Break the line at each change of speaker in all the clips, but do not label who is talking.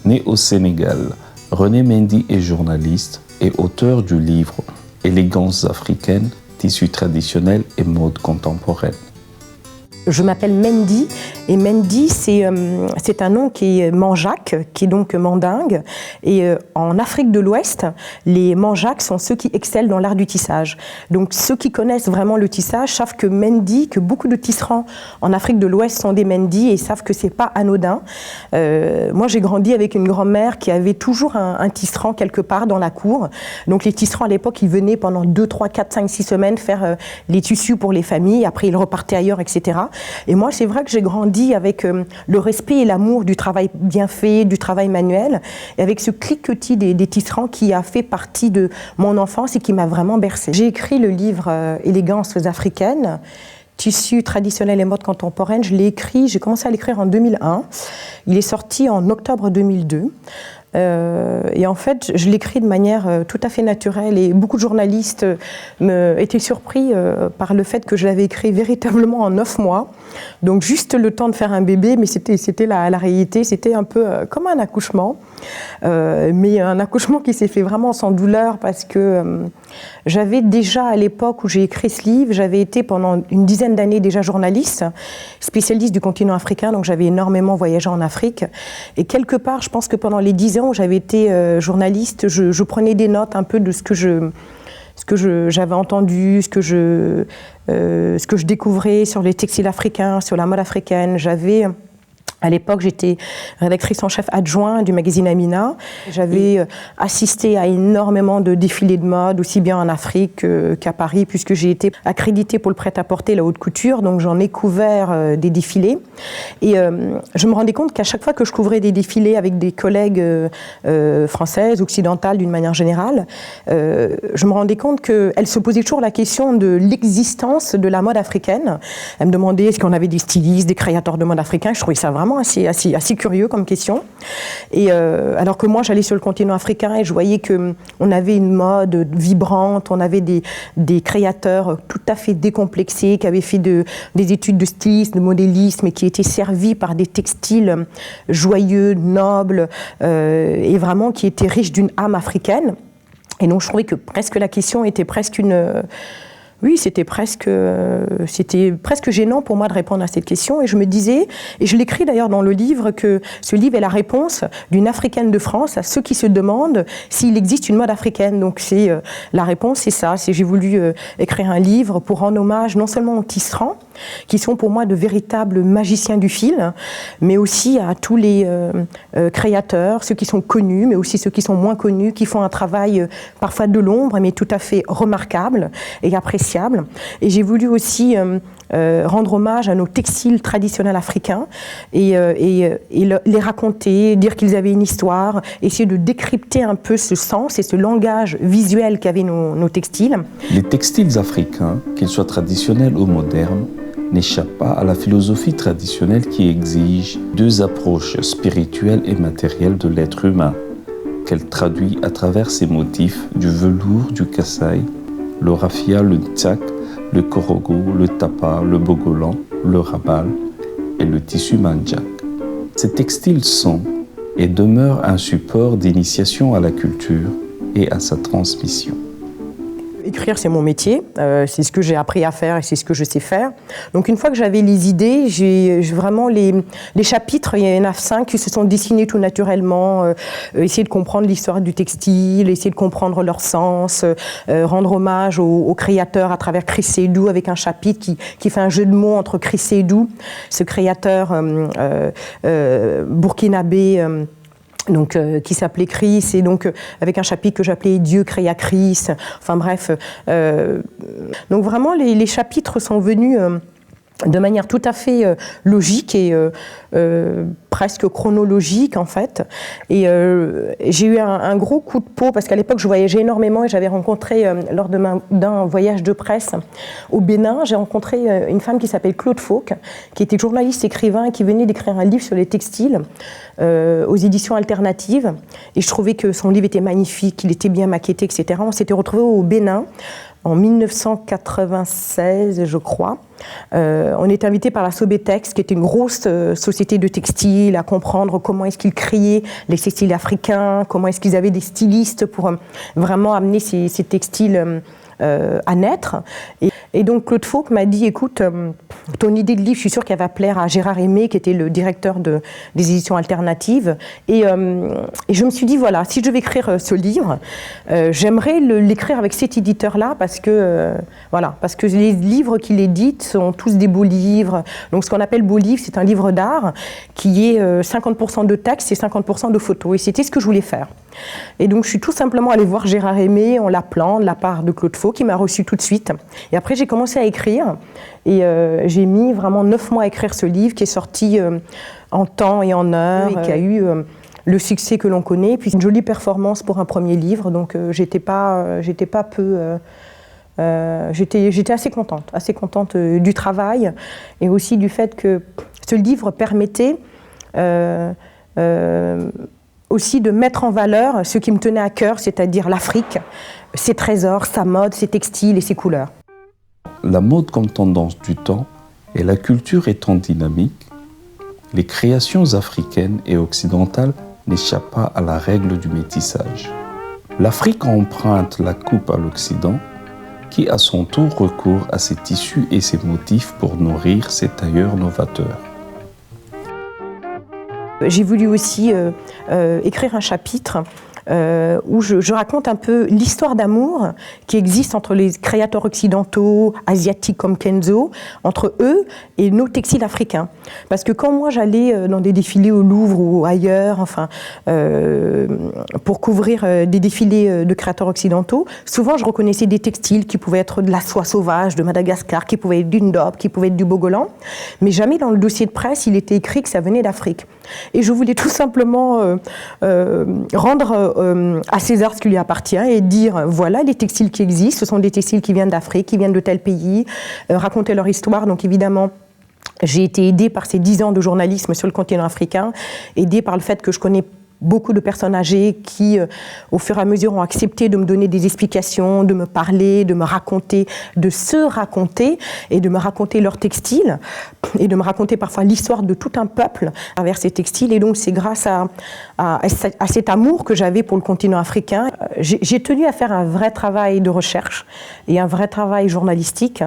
Né au Sénégal, René Mendy est journaliste et auteur du livre « Élégances africaines, tissus traditionnels et mode contemporaine ».
Je m'appelle Mendy et Mendy c'est un nom qui est manjac, qui est donc mandingue. Et en Afrique de l'Ouest, les manjacs sont ceux qui excellent dans l'art du tissage. Donc ceux qui connaissent vraiment le tissage savent que Mendy, que beaucoup de tisserands en Afrique de l'Ouest sont des Mendy et savent que c'est pas anodin. Moi j'ai grandi avec une grand-mère qui avait toujours un tisserand quelque part dans la cour. Donc les tisserands à l'époque ils venaient pendant 2, 3, 4, 5, 6 semaines faire les tissus pour les familles, après ils repartaient ailleurs, etc. Et moi, c'est vrai que j'ai grandi avec le respect et l'amour du travail bien fait, du travail manuel, et avec ce cliquetis des tisserands qui a fait partie de mon enfance et qui m'a vraiment bercée. J'ai écrit le livre Élégances africaines, tissus traditionnels et mode contemporaine. J'ai commencé à l'écrire en 2001. Il est sorti en octobre 2002. Et en fait, je l'écris de manière tout à fait naturelle et beaucoup de journalistes étaient surpris par le fait que je l'avais écrit véritablement en 9 mois. Donc juste le temps de faire un bébé, mais c'était la réalité, c'était un peu comme un accouchement. Mais un accouchement qui s'est fait vraiment sans douleur parce que j'avais déjà à l'époque où j'ai écrit ce livre, j'avais été pendant une dizaine d'années déjà journaliste, spécialiste du continent africain, donc j'avais énormément voyagé en Afrique. Et quelque part, je pense que pendant les 10 ans où j'avais été journaliste, je prenais des notes un peu de ce que j'avais entendu, ce que je découvrais sur les textiles africains, sur la mode africaine. À l'époque, j'étais rédactrice en chef adjoint du magazine Amina. J'avais assisté à énormément de défilés de mode, aussi bien en Afrique qu'à Paris, puisque j'ai été accréditée pour le prêt-à-porter, la haute couture, donc j'en ai couvert des défilés. Et je me rendais compte qu'à chaque fois que je couvrais des défilés avec des collègues françaises, occidentales d'une manière générale, je me rendais compte qu'elles se posaient toujours la question de l'existence de la mode africaine. Elles me demandaient est-ce qu'on avait des stylistes, des créateurs de mode africains. Je trouvais ça vraiment assez curieux comme question. Et alors que moi, j'allais sur le continent africain et je voyais qu'on avait une mode vibrante, on avait des créateurs tout à fait décomplexés, qui avaient fait des études de stylisme, de modélisme, et qui étaient servis par des textiles joyeux, nobles, et vraiment qui étaient riches d'une âme africaine. Et donc je trouvais que presque la question était presque Oui, c'était presque gênant pour moi de répondre à cette question. Et je me disais, et je l'écris d'ailleurs dans le livre, que ce livre est la réponse d'une Africaine de France à ceux qui se demandent s'il existe une mode africaine. Donc la réponse, c'est ça. J'ai voulu écrire un livre pour rendre hommage non seulement aux tisserands, qui sont pour moi de véritables magiciens du fil, mais aussi à tous les créateurs, ceux qui sont connus, mais aussi ceux qui sont moins connus, qui font un travail parfois de l'ombre, mais tout à fait remarquable et appréciable. Et j'ai voulu aussi rendre hommage à nos textiles traditionnels africains et les raconter, dire qu'ils avaient une histoire, essayer de décrypter un peu ce sens et ce langage visuel qu'avaient nos textiles.
Les textiles africains, qu'ils soient traditionnels ou modernes, n'échappent pas à la philosophie traditionnelle qui exige 2 approches spirituelles et matérielles de l'être humain, qu'elle traduit à travers ses motifs du velours du Kasaï, le raffia, le tchak, le korogo, le tapa, le bogolan, le rabal et le tissu mandjak. Ces textiles sont et demeurent un support d'initiation à la culture et à sa transmission.
Écrire, c'est mon métier, c'est ce que j'ai appris à faire et c'est ce que je sais faire. Donc une fois que j'avais les idées, j'ai vraiment les chapitres, il y en a 5 qui se sont dessinés tout naturellement, essayer de comprendre l'histoire du textile, essayer de comprendre leur sens, rendre hommage aux créateurs à travers Chris Seydou avec un chapitre qui fait un jeu de mots entre Chris Seydou, ce créateur burkinabé, donc qui s'appelait Chris, et donc avec un chapitre que j'appelais Dieu créa Chris. Enfin bref, donc vraiment les chapitres sont venus de manière tout à fait logique et presque chronologique en fait. Et j'ai eu un gros coup de peau parce qu'à l'époque je voyageais énormément et j'avais rencontré lors d'un voyage de presse au Bénin, j'ai rencontré une femme qui s'appelle Claude Fauque, qui était journaliste écrivain et qui venait d'écrire un livre sur les textiles aux éditions alternatives. Et je trouvais que son livre était magnifique, qu'il était bien maquetté, etc. On s'était retrouvés au Bénin en 1996, je crois. On est invité par la Sobetex, qui était une grosse société de textiles, à comprendre comment est-ce qu'ils créaient les textiles africains, comment est-ce qu'ils avaient des stylistes pour vraiment amener ces textiles à naître. Et donc Claude Fauque m'a dit, écoute, ton idée de livre, je suis sûre qu'elle va plaire à Gérard Aimé, qui était le directeur des éditions alternatives. Et je me suis dit, voilà, si je devais écrire ce livre, j'aimerais l'écrire avec cet éditeur-là, parce que les livres qu'il édite sont tous des beaux livres. Donc ce qu'on appelle beau livre, c'est un livre d'art qui est 50% de texte et 50% de photos. Et c'était ce que je voulais faire. Et donc je suis tout simplement allée voir Gérard Aimé en l'appelant de la part de Claude Fauque, qui m'a reçu tout de suite. Et après j'ai commencé à écrire et j'ai mis vraiment 9 mois à écrire ce livre qui est sorti en temps et en heure et qui a eu le succès que l'on connaît. Et puis une jolie performance pour un premier livre, donc j'étais assez contente du travail et aussi du fait que ce livre permettait aussi de mettre en valeur ce qui me tenait à cœur, c'est-à-dire l'Afrique, ses trésors, sa mode, ses textiles et ses couleurs.
La mode comme tendance du temps et la culture étant dynamique, les créations africaines et occidentales n'échappent pas à la règle du métissage. L'Afrique emprunte la coupe à l'Occident, qui à son tour recourt à ses tissus et ses motifs pour nourrir ses tailleurs novateurs.
J'ai voulu aussi écrire un chapitre où je raconte un peu l'histoire d'amour qui existe entre les créateurs occidentaux, asiatiques comme Kenzo, entre eux et nos textiles africains. Parce que quand moi j'allais dans des défilés au Louvre ou ailleurs, enfin, pour couvrir des défilés de créateurs occidentaux, souvent je reconnaissais des textiles qui pouvaient être de la soie sauvage de Madagascar, qui pouvaient être du Ndop, qui pouvaient être du Bogolan, mais jamais dans le dossier de presse il était écrit que ça venait d'Afrique. Et je voulais tout simplement rendre à César ce qui lui appartient et dire voilà les textiles qui existent, ce sont des textiles qui viennent d'Afrique, qui viennent de tel pays, raconter leur histoire. Donc évidemment, j'ai été aidée par ces 10 ans de journalisme sur le continent africain, aidée par le fait que je connais beaucoup de personnes âgées qui, au fur et à mesure, ont accepté de me donner des explications, de me parler, de me raconter, de se raconter et de me raconter leurs textiles et de me raconter parfois l'histoire de tout un peuple à travers ces textiles. Et donc, c'est grâce à cet amour que j'avais pour le continent africain. J'ai tenu à faire un vrai travail de recherche et un vrai travail journalistique.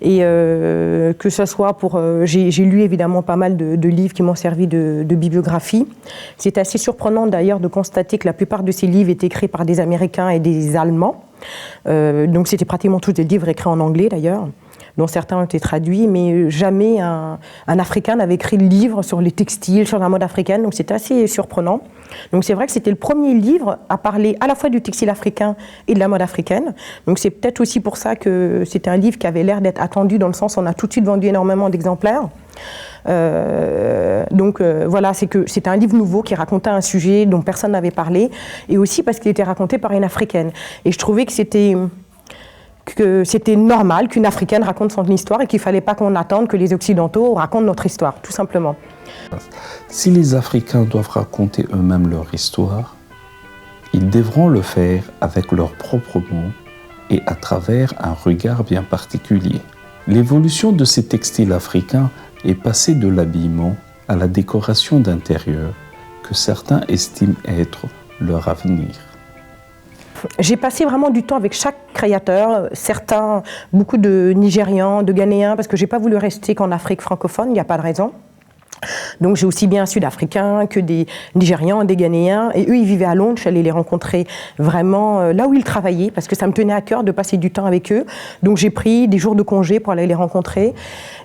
Et que ce soit pour... j'ai lu évidemment pas mal de livres qui m'ont servi de bibliographie. C'est assez surprenant d'ailleurs de constater que la plupart de ces livres étaient écrits par des Américains et des Allemands. Donc c'était pratiquement tous des livres écrits en anglais d'ailleurs, dont certains ont été traduits, mais jamais un Africain n'avait écrit de livre sur les textiles, sur la mode africaine, donc c'était assez surprenant. Donc c'est vrai que c'était le premier livre à parler à la fois du textile africain et de la mode africaine. Donc c'est peut-être aussi pour ça que c'était un livre qui avait l'air d'être attendu, dans le sens où on a tout de suite vendu énormément d'exemplaires. Voilà, c'est un livre nouveau qui racontait un sujet dont personne n'avait parlé, et aussi parce qu'il était raconté par une Africaine. Et je trouvais que c'était normal qu'une Africaine raconte son histoire et qu'il ne fallait pas qu'on attende que les Occidentaux racontent notre histoire, tout simplement.
Si les Africains doivent raconter eux-mêmes leur histoire, ils devront le faire avec leurs propres mots et à travers un regard bien particulier. L'évolution de ces textiles africains est passée de l'habillement à la décoration d'intérieur que certains estiment être leur avenir.
J'ai passé vraiment du temps avec chaque créateur, certains, beaucoup de Nigérians, de Ghanéens, parce que je n'ai pas voulu rester qu'en Afrique francophone, il n'y a pas de raison. Donc j'ai aussi bien un Sud-Africain que des Nigérians, des Ghanéens, et eux ils vivaient à Londres, je suis allée les rencontrer vraiment là où ils travaillaient, parce que ça me tenait à cœur de passer du temps avec eux. Donc j'ai pris des jours de congé pour aller les rencontrer,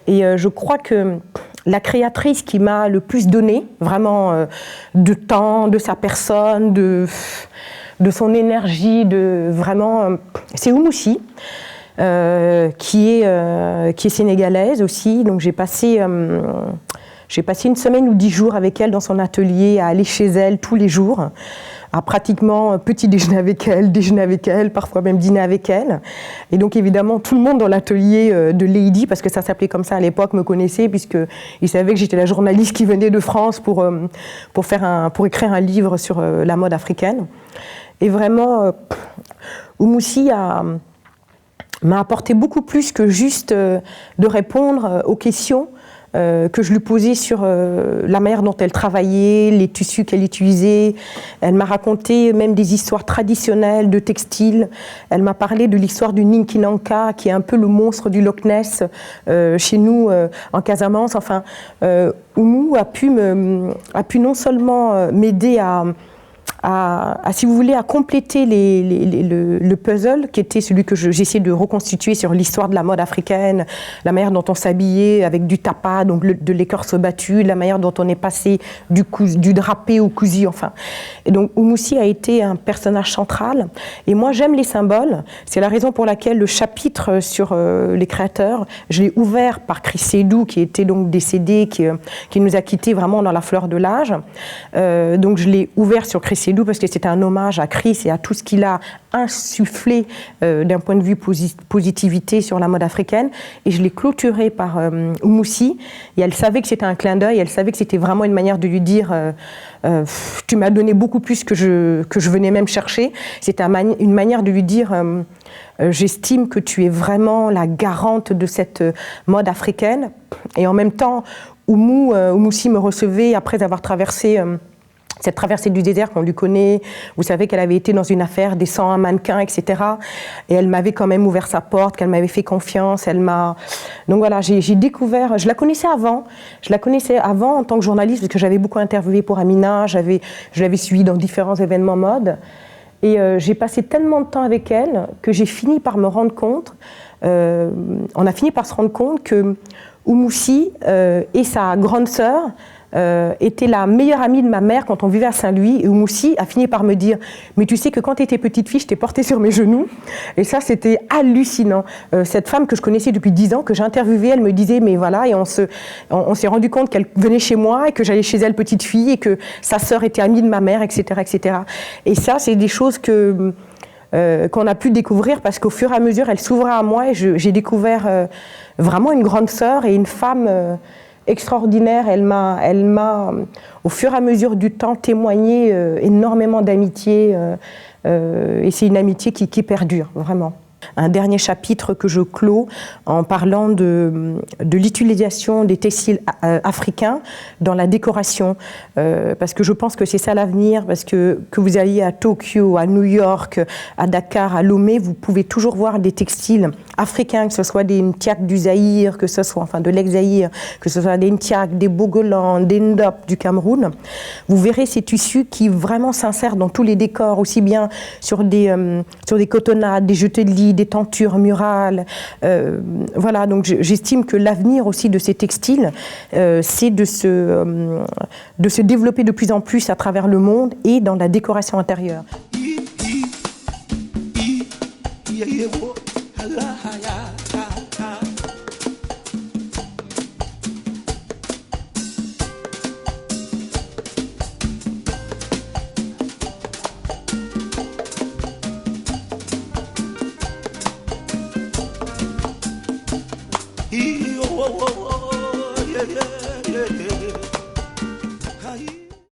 et je crois que la créatrice qui m'a le plus donné, vraiment de temps, de sa personne, de son énergie, c'est Oumoussi, qui est sénégalaise aussi. Donc j'ai passé une semaine ou 10 jours avec elle dans son atelier, à aller chez elle tous les jours, à pratiquement petit déjeuner avec elle, parfois même dîner avec elle. Et donc évidemment, tout le monde dans l'atelier de Lady, parce que ça s'appelait comme ça à l'époque, me connaissait, puisqu'ils savaient que j'étais la journaliste qui venait de France pour écrire un livre sur la mode africaine. Et vraiment, Oumoussi m'a apporté beaucoup plus que juste de répondre aux questions que je lui posais sur la manière dont elle travaillait, les tissus qu'elle utilisait. Elle m'a raconté même des histoires traditionnelles de textiles. Elle m'a parlé de l'histoire du Ninkinanka, qui est un peu le monstre du Loch Ness chez nous en Casamance. Enfin, Oumou a pu non seulement m'aider si vous voulez, à compléter le puzzle qui était celui que j'essayais de reconstituer sur l'histoire de la mode africaine, la manière dont on s'habillait avec du tapa, donc de l'écorce battue, la manière dont on est passé du drapé au cousu, enfin. Et donc Oumoussi a été un personnage central. Et moi, j'aime les symboles. C'est la raison pour laquelle le chapitre sur les créateurs, je l'ai ouvert par Chris Seydou, qui était donc décédé, qui nous a quittés vraiment dans la fleur de l'âge. Donc je l'ai ouvert sur Chris Seydou parce que c'était un hommage à Chris et à tout ce qu'il a insufflé d'un point de vue positivité sur la mode africaine. Et je l'ai clôturé par Oumoussi. Et elle savait que c'était un clin d'œil, elle savait que c'était vraiment une manière de lui dire tu m'as donné beaucoup plus que je venais même chercher. C'était une manière de lui dire j'estime que tu es vraiment la garante de cette mode africaine. Et en même temps, Oumoussi me recevait après avoir traversé cette traversée du désert qu'on lui connaît. Vous savez qu'elle avait été dans une affaire des 101 mannequins, etc. Et elle m'avait quand même ouvert sa porte, qu'elle m'avait fait confiance. Donc voilà, j'ai découvert. Je la connaissais avant en tant que journaliste, parce que j'avais beaucoup interviewé pour Amina. Je l'avais suivie dans différents événements mode. Et j'ai passé tellement de temps avec elle que j'ai fini par me rendre compte. On a fini par se rendre compte que Oumoussi et sa grande sœur était la meilleure amie de ma mère quand on vivait à Saint-Louis. Et Oumoussi a fini par me dire « Mais tu sais que quand tu étais petite fille, je t'ai portée sur mes genoux. » Et ça, c'était hallucinant. Cette femme que je connaissais depuis 10 ans, que j'interviewais, elle me disait « Mais voilà », et on s'est rendu compte qu'elle venait chez moi et que j'allais chez elle petite fille et que sa sœur était amie de ma mère, etc. etc. Et ça, c'est des choses qu'on a pu découvrir parce qu'au fur et à mesure, elle s'ouvrait à moi et j'ai découvert vraiment une grande sœur et une femme extraordinaire. Elle m'a, au fur et à mesure du temps, témoigné énormément d'amitié et c'est une amitié qui perdure, vraiment. Un dernier chapitre que je clôt en parlant de l'utilisation des textiles africains dans la décoration, parce que je pense que c'est ça l'avenir, parce que vous alliez à Tokyo, à New York, à Dakar, à Lomé, vous pouvez toujours voir des textiles africains, que ce soit des Ntiak du Zaïre, que ce soit enfin de l'ex-Zaïre, que ce soit des Ntiak, des Bogolan, des Ndop du Cameroun. Vous verrez ces tissus qui vraiment s'insèrent dans tous les décors, aussi bien sur des cotonnades, des jetés de lit, des tentures murales. Voilà, donc j'estime que l'avenir aussi de ces textiles, c'est de se développer de plus en plus à travers le monde et dans la décoration intérieure.
Yeah, yeah, yeah, yeah.